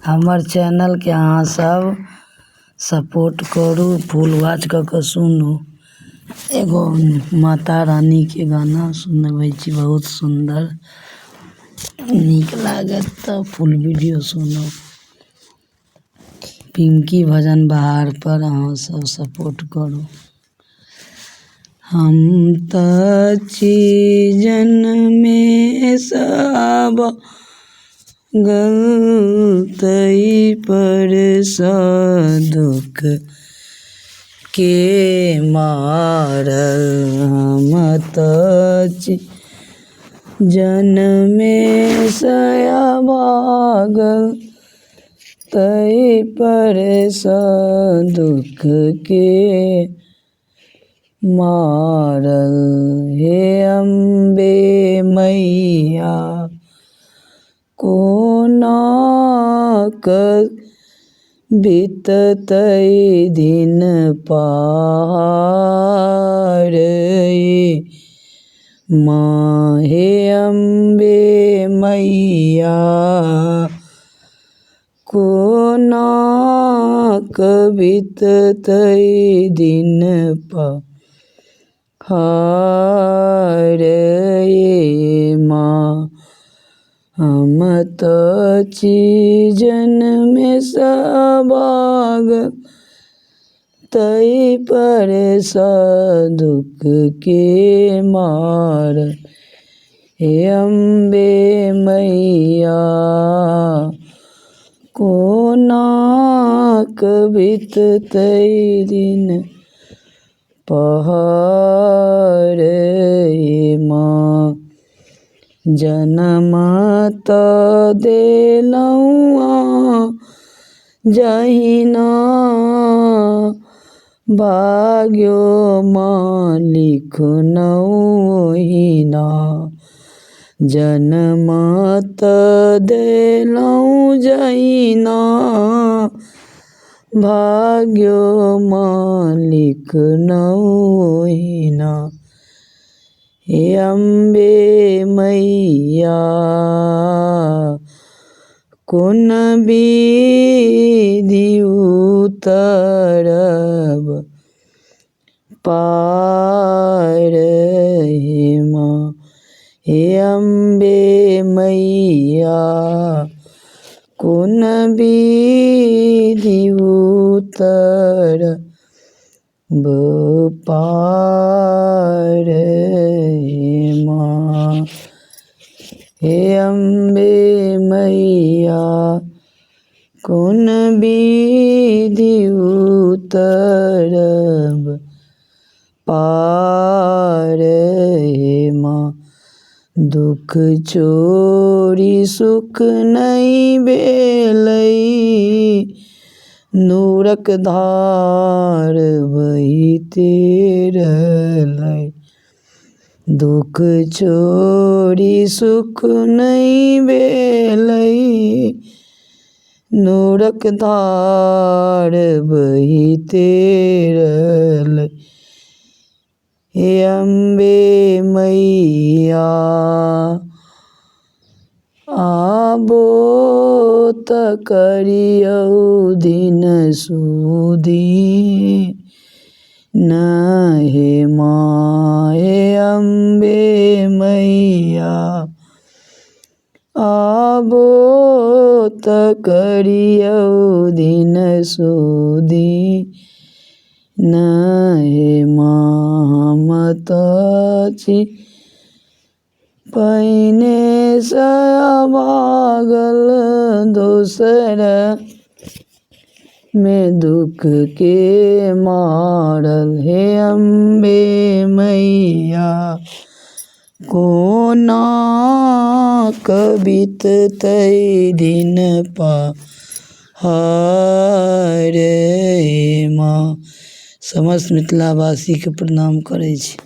हमर चैनल के अहाँ सब सपोर्ट करू, फुल वॉच कऽ के सुनू। एगो माता रानी के गाना सुनबै छी, बहुत सुंदर नीक लागत तऽ फुल वीडियो सुनू। पिंकी भजन बहार पर अहाँ सब सपोर्ट करू। हम तऽ छी जनमे सब गलतई पर दुख के मारल। हम तऽ छी जनमे भागल तई पर दुख के मारल। हे अम्बे मैया कोना कऽ बीततै दिन पार माँ। हे अम्बे मैया कोना कऽ बीततै दिन पार माँ। हम तऽ छी जनमे भागल तई पर दुख के मारल। हे अम्बे मैया कोना कऽ बीततै दिन पार माँ। जनम तऽ देलौं जहिना भाग्यो माँ लिखनौ ओहिना। जनम तऽ देलौं जहिना भाग्यो माँ लिखनौ ओहिना। हे अम्बे मैया कोन विधि उतरब पार माँ। हे अम्बे मैया कोन विधि उतरब पार माँ। हे अम्बे मैया कोन विधि उतरब पार माँ। दुख छोड़ि सुख नहि भेलै नूरक धार बहिते रहलै। दुख छोड़ि सुख नहि भेलै नूरक धार बहिते रहलै। हे अम्बे मैया आबो तऽ करियौ दिन सुदिन हे माँ। हे अम्बे मैया आबो तऽ करियौ दिन सुदिन हे माँ। हम तऽ छी पहिने सँ भागल दोसर में दुख के मारल। हे अम्बे मैया कोना कऽ बीततै दिन पार माँ। समस्त मिथिलावासी के प्रणाम करै छी।